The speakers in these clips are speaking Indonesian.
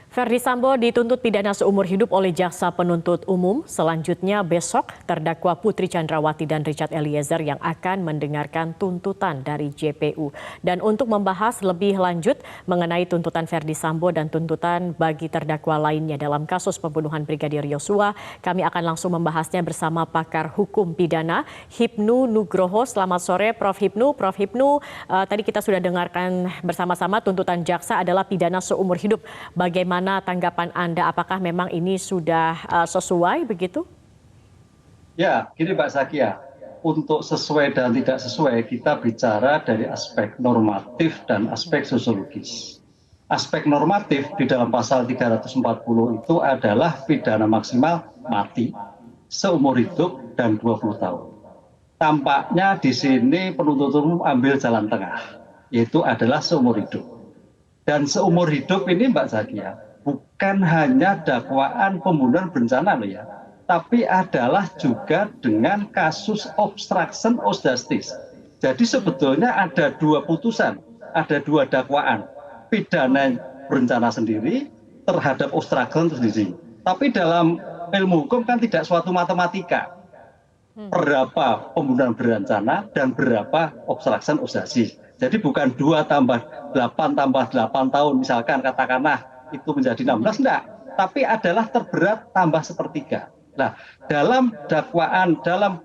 Ferdy Sambo dituntut pidana seumur hidup oleh Jaksa Penuntut Umum. Selanjutnya besok terdakwa Putri Chandrawati dan Richard Eliezer yang akan mendengarkan tuntutan dari JPU. Dan untuk membahas lebih lanjut mengenai tuntutan Ferdy Sambo dan tuntutan bagi terdakwa lainnya dalam kasus pembunuhan Brigadir Yosua, kami akan langsung membahasnya bersama pakar hukum pidana Hipnu Nugroho. Selamat sore Prof. Hipnu. Prof. Hipnu, tadi kita sudah dengarkan bersama-sama tuntutan jaksa adalah pidana seumur hidup. Bagaimana tanggapan Anda? Apakah memang ini sudah sesuai begitu? Ya, gini Mbak Zakia, untuk sesuai dan tidak sesuai kita bicara dari aspek normatif dan aspek sosiologis. Aspek normatif di dalam pasal 340 itu adalah pidana maksimal mati, seumur hidup dan 20 tahun. Tampaknya di sini penuntut umum ambil jalan tengah, yaitu adalah seumur hidup. Dan seumur hidup ini Mbak Zakia, bukan hanya dakwaan pembunuhan berencana loh ya, tapi adalah juga dengan kasus obstruction of justice. Jadi sebetulnya ada dua putusan, ada dua dakwaan, pidana berencana sendiri terhadap obstruction sendiri. Tapi dalam ilmu hukum kan tidak suatu matematika. Berapa pembunuhan berencana dan berapa obstruction of justice. Jadi bukan 2 tambah 8 tambah 8 tahun misalkan katakanlah itu menjadi 16, enggak. Tapi adalah terberat tambah sepertiga. Nah, dalam dakwaan, dalam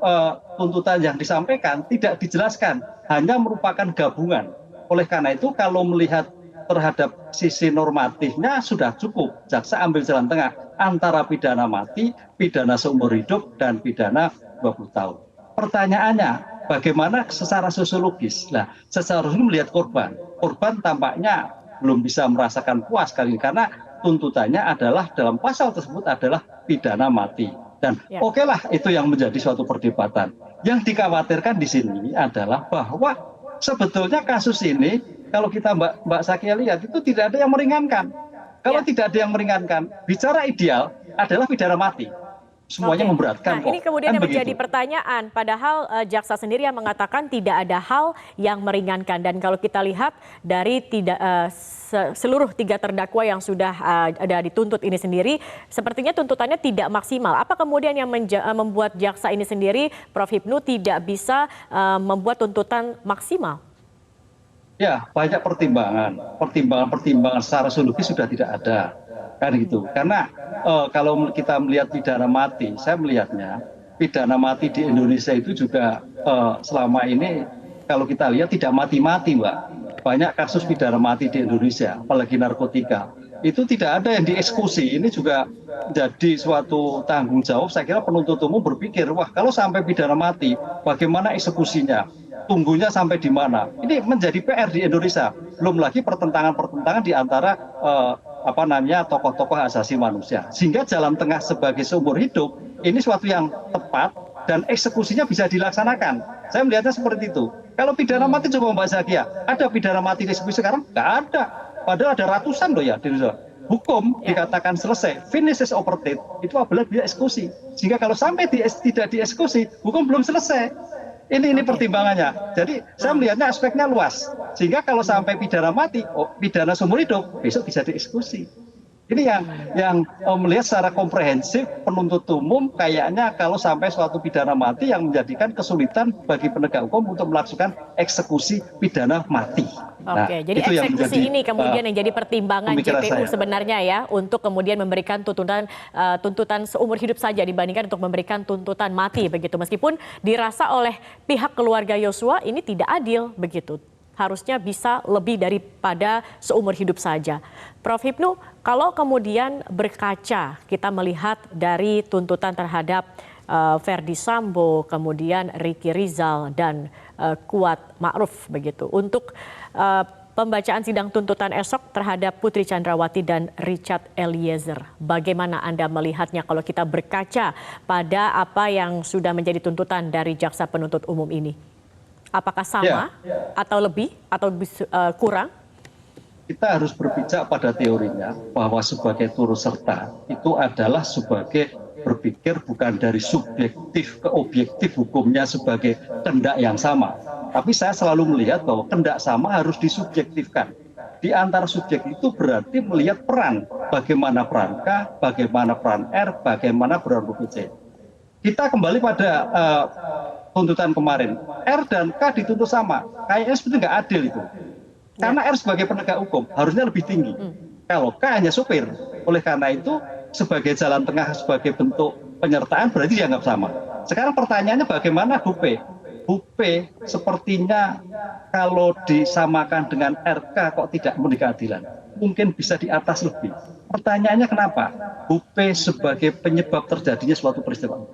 tuntutan yang disampaikan tidak dijelaskan, hanya merupakan gabungan. Oleh karena itu kalau melihat terhadap sisi normatifnya sudah cukup. Jaksa ambil jalan tengah antara pidana mati, pidana seumur hidup, dan pidana 20 tahun. Pertanyaannya, bagaimana secara sosiologis? Nah, secara sosiologis melihat korban. Korban tampaknya belum bisa merasakan puas kali ini karena tuntutannya adalah dalam pasal tersebut adalah pidana mati. Dan oke lah itu yang menjadi suatu perdebatan. Yang dikhawatirkan di sini adalah bahwa sebetulnya kasus ini kalau kita Mbak Zakia lihat itu tidak ada yang meringankan. Kalau tidak ada yang meringankan, bicara ideal adalah pidana mati. Semuanya memberatkan. Nah, ini kemudian yang menjadi pertanyaan, padahal jaksa sendiri yang mengatakan tidak ada hal yang meringankan. Dan kalau kita lihat dari seluruh 3 terdakwa yang sudah ada dituntut ini sendiri, sepertinya tuntutannya tidak maksimal. Apa kemudian yang membuat jaksa ini sendiri, Prof. Hipnu, tidak bisa membuat tuntutan maksimal? Ya, banyak pertimbangan secara sosiologis sudah tidak ada. Kan gitu. Karena kalau kita melihat pidana mati, saya melihatnya pidana mati di Indonesia itu juga selama ini kalau kita lihat tidak mati-mati, Mbak. Banyak kasus pidana mati di Indonesia, apalagi narkotika. Itu tidak ada yang dieksekusi. Ini juga jadi suatu tanggung jawab. Saya kira penuntut umum berpikir, wah kalau sampai pidana mati, bagaimana eksekusinya? Tunggunya sampai di mana? Ini menjadi PR di Indonesia. Belum lagi pertentangan-pertentangan di antara tokoh-tokoh asasi manusia. Sehingga jalan tengah sebagai seumur hidup ini suatu yang tepat dan eksekusinya bisa dilaksanakan. Saya melihatnya seperti itu. Kalau pidana mati coba Mbak Zakia, ada pidana mati dieksekusi sekarang? Nggak ada. Padahal ada ratusan loh ya di Indonesia. Hukum dikatakan selesai, finish is operated, itu apabila dieksekusi. Sehingga kalau sampai tidak dieksekusi, hukum belum selesai. Ini pertimbangannya. Jadi saya melihatnya aspeknya luas. Sehingga kalau sampai pidana mati, pidana seumur hidup, besok bisa dieksekusi. Ini yang melihat secara komprehensif penuntut umum kayaknya kalau sampai suatu pidana mati yang menjadikan kesulitan bagi penegak hukum untuk melakukan eksekusi pidana mati. Oke, jadi eksekusi ini kemudian yang jadi pertimbangan JPU sebenarnya ya untuk kemudian memberikan tuntutan seumur hidup saja dibandingkan untuk memberikan tuntutan mati begitu. Meskipun dirasa oleh pihak keluarga Yosua ini tidak adil begitu. Harusnya bisa lebih daripada seumur hidup saja. Prof. Hipnu, kalau kemudian berkaca kita melihat dari tuntutan terhadap Ferdy Sambo, kemudian Ricky Rizal dan Kuat Ma'ruf begitu. Untuk pembacaan sidang tuntutan esok terhadap Putri Chandrawati dan Richard Eliezer, bagaimana Anda melihatnya kalau kita berkaca pada apa yang sudah menjadi tuntutan dari jaksa penuntut umum ini? Apakah sama atau lebih atau kurang? Kita harus berpijak pada teorinya bahwa sebagai turut serta itu adalah sebagai berpikir bukan dari subjektif ke objektif hukumnya sebagai kehendak yang sama. Tapi saya selalu melihat bahwa kehendak sama harus disubjektifkan. Di antara subjek itu berarti melihat peran bagaimana peran K, bagaimana peran R, bagaimana peran BPC. Kita kembali pada tuntutan kemarin, R dan K dituntut sama, kayaknya seperti nggak adil itu. Karena R sebagai penegak hukum harusnya lebih tinggi. Kalau K hanya sopir, oleh karena itu sebagai jalan tengah, sebagai bentuk penyertaan berarti dianggap sama. Sekarang pertanyaannya bagaimana Bu P? Bu P sepertinya kalau disamakan dengan RK kok tidak memberi keadilan. Mungkin bisa di atas lebih. Pertanyaannya kenapa? Bu P sebagai penyebab terjadinya suatu peristiwa.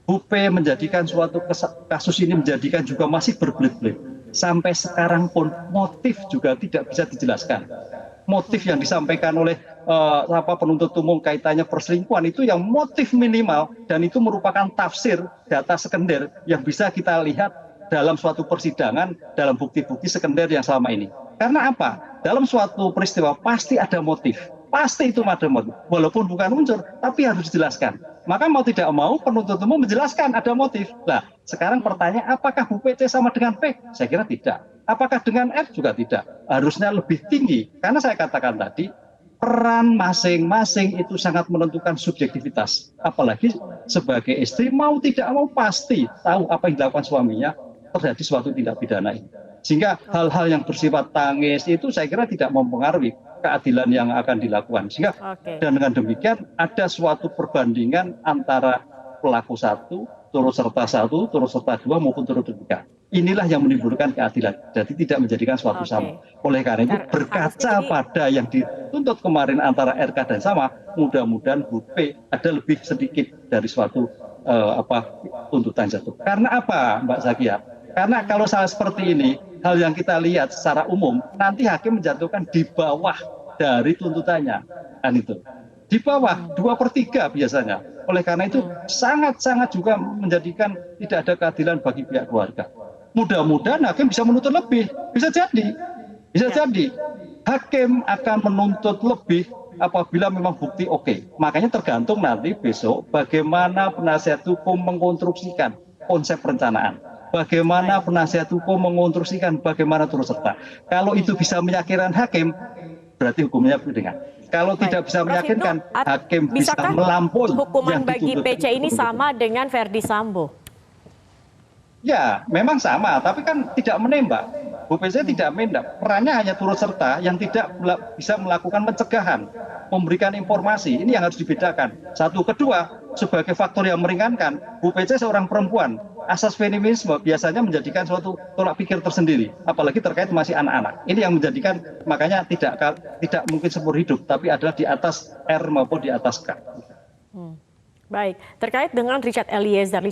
Bu P menjadikan suatu kasus ini menjadikan juga masih berbelit-belit. Sampai sekarang pun motif juga tidak bisa dijelaskan. Motif yang disampaikan oleh penuntut umum kaitannya perselingkuhan itu yang motif minimal dan itu merupakan tafsir data sekunder yang bisa kita lihat dalam suatu persidangan dalam bukti-bukti sekunder yang selama ini. Karena apa? Dalam suatu peristiwa pasti ada motif. Pasti itu ada motif. Walaupun bukan unsur, tapi harus dijelaskan. Maka mau tidak mau penuntut umum menjelaskan ada motif. Nah, sekarang pertanyaan apakah Bu PC sama dengan P? Saya kira tidak. Apakah dengan F? Juga tidak. Harusnya lebih tinggi. Karena saya katakan tadi, peran masing-masing itu sangat menentukan subjektivitas. Apalagi sebagai istri mau tidak mau pasti tahu apa yang dilakukan suaminya terjadi suatu tindak pidana ini. Sehingga hal-hal yang bersifat tangis itu saya kira tidak mempengaruhi keadilan yang akan dilakukan. Sehingga dan dengan demikian ada suatu perbandingan antara pelaku satu, turut serta satu, turut serta dua maupun turut serta tiga. Inilah yang menimbulkan keadilan. Jadi tidak menjadikan suatu sama. Oleh karena itu berkaca pada yang dituntut kemarin antara RK dan sama, mudah-mudahan Bu P ada lebih sedikit dari suatu tuntutan jatuh. Karena apa, Mbak Zakia? Karena kalau salah seperti ini, hal yang kita lihat secara umum, nanti hakim menjatuhkan di bawah dari tuntutannya. Kan itu. Di bawah 2/3 biasanya. Oleh karena itu sangat-sangat juga menjadikan tidak ada keadilan bagi pihak keluarga. Mudah-mudahan hakim bisa menuntut lebih. Bisa jadi. Bisa jadi. Hakim akan menuntut lebih apabila memang bukti oke. Makanya tergantung nanti besok bagaimana penasihat hukum mengkonstruksikan konsep perencanaan. Bagaimana penasihat hukum mengonstruksikan bagaimana turut serta. Kalau itu bisa meyakinkan hakim, berarti hukumnya ringan. Kalau tidak bisa meyakinkan, hakim bisa melampaui hukuman bagi PC ini sama dengan Verdi Sambo. Ya, memang sama, tapi kan tidak menembak. Bu PC tidak menembak, perannya hanya turut serta yang tidak bisa melakukan pencegahan, memberikan informasi. Ini yang harus dibedakan. Satu, kedua, sebagai faktor yang meringankan, Bu PC seorang perempuan. Asas feminisme biasanya menjadikan suatu tolak pikir tersendiri, apalagi terkait masih anak-anak. Ini yang menjadikan makanya tidak mungkin seumur hidup, tapi adalah di atas R maupun di atas K. Baik, terkait dengan Richard Eliezer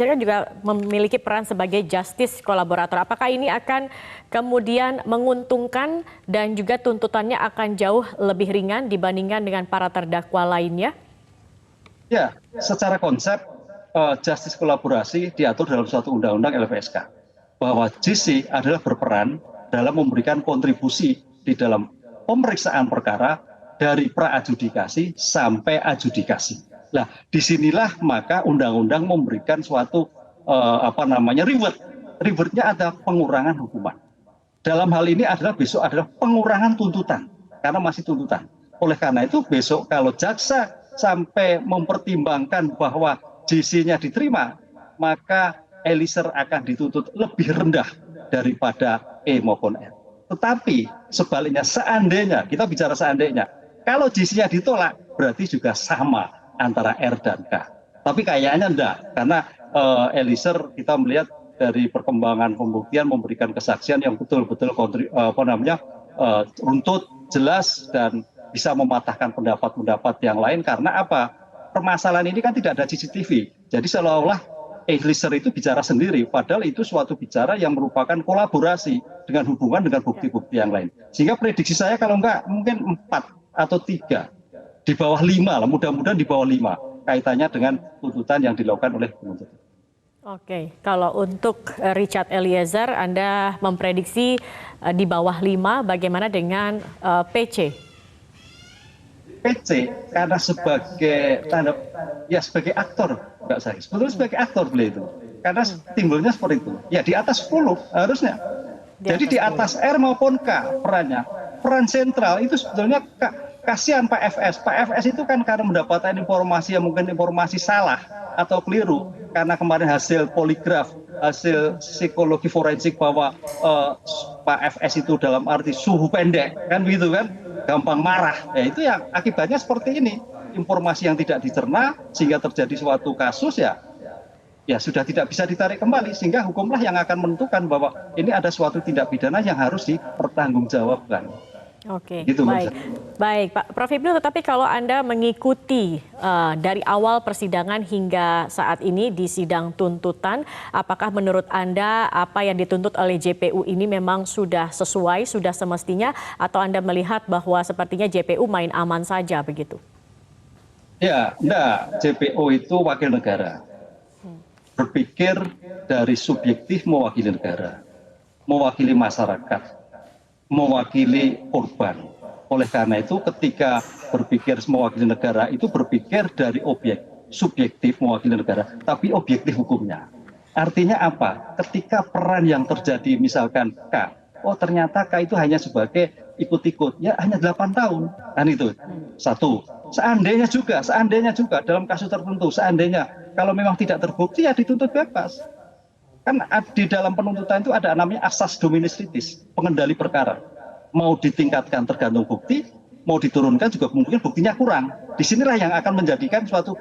kan juga memiliki peran sebagai justice kolaborator. Apakah ini akan kemudian menguntungkan dan juga tuntutannya akan jauh lebih ringan dibandingkan dengan para terdakwa lainnya? Ya, secara konsep justice kolaborasi diatur dalam suatu undang-undang LPSK. Bahwa JC adalah berperan dalam memberikan kontribusi di dalam pemeriksaan perkara dari pra-adjudikasi sampai adjudikasi. Nah, disinilah maka undang-undang memberikan suatu reward. Rewardnya ada pengurangan hukuman. Dalam hal ini besok adalah pengurangan tuntutan karena masih tuntutan. Oleh karena itu besok kalau jaksa sampai mempertimbangkan bahwa JC-nya diterima, maka Eliezer akan dituntut lebih rendah daripada E maupun R. Tetapi sebaliknya seandainya, kita bicara seandainya, kalau JC-nya ditolak berarti juga sama antara R dan K. Tapi kayaknya enggak, karena Eliezer kita melihat dari perkembangan pembuktian memberikan kesaksian yang betul-betul runtut, jelas dan bisa mematahkan pendapat-pendapat yang lain. Karena apa? Permasalahan ini kan tidak ada CCTV. Jadi seolah-olah Eliezer itu bicara sendiri, padahal itu suatu bicara yang merupakan kolaborasi dengan hubungan dengan bukti-bukti yang lain. Sehingga prediksi saya kalau enggak mungkin 4 atau 3. Di bawah 5 lah, mudah-mudahan di bawah 5 kaitannya dengan tuntutan yang dilakukan oleh penuntut. Oke, kalau untuk Richard Eliezer Anda memprediksi di bawah 5, bagaimana dengan PC? PC karena sebagai sebagai aktor, Mbak saya. Sebetulnya sebagai aktor beliau itu. Karena timbulnya seperti itu. Ya di atas 10 harusnya. Jadi di atas R maupun K perannya. Peran sentral itu sebetulnya K kasihan Pak FS. Pak FS itu kan karena mendapatkan informasi yang mungkin informasi salah atau keliru, karena kemarin hasil poligraf, hasil psikologi forensik bahwa Pak FS itu dalam arti suhu pendek, kan begitu kan, gampang marah. Ya itu yang akibatnya seperti ini, informasi yang tidak dicerna sehingga terjadi suatu kasus ya sudah tidak bisa ditarik kembali, sehingga hukumlah yang akan menentukan bahwa ini ada suatu tindak pidana yang harus dipertanggungjawabkan. Oke, gitu, baik. Baik, Pak Prof Hipnu, tetapi kalau Anda mengikuti dari awal persidangan hingga saat ini di sidang tuntutan, apakah menurut Anda apa yang dituntut oleh JPU ini memang sudah sesuai, sudah semestinya, atau Anda melihat bahwa sepertinya JPU main aman saja begitu? Ya, enggak. JPU itu wakil negara. Berpikir dari subjektif mewakili negara, mewakili masyarakat, mewakili korban. Oleh karena itu ketika berpikir mewakili negara itu berpikir dari subjektif mewakili negara, tapi objektif hukumnya. Artinya apa? Ketika peran yang terjadi misalkan K, oh ternyata K itu hanya sebagai ikut-ikut, ya hanya 8 tahun. Kan itu. Satu. Seandainya juga dalam kasus tertentu, seandainya kalau memang tidak terbukti ya dituntut bebas. Kan di dalam penuntutan itu ada namanya asas dominus litis, pengendali perkara. Mau ditingkatkan tergantung bukti, mau diturunkan juga mungkin buktinya kurang. Disinilah yang akan menjadikan suatu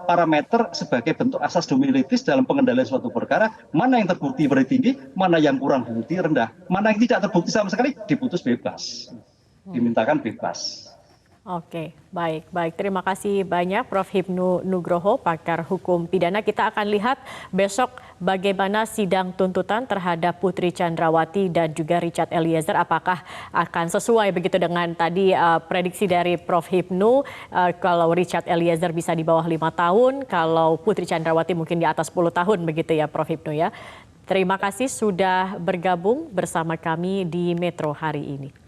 parameter sebagai bentuk asas dominus litis dalam pengendalian suatu perkara, mana yang terbukti berarti tinggi, mana yang kurang bukti rendah, mana yang tidak terbukti sama sekali diputus bebas, dimintakan bebas. Oke, baik. Terima kasih banyak Prof Hipnu Nugroho, pakar hukum pidana. Kita akan lihat besok bagaimana sidang tuntutan terhadap Putri Chandrawati dan juga Richard Eliezer. Apakah akan sesuai begitu dengan tadi prediksi dari Prof Hipnu, kalau Richard Eliezer bisa di bawah 5 tahun, kalau Putri Chandrawati mungkin di atas 10 tahun begitu ya Prof Hipnu ya. Terima kasih sudah bergabung bersama kami di Metro hari ini.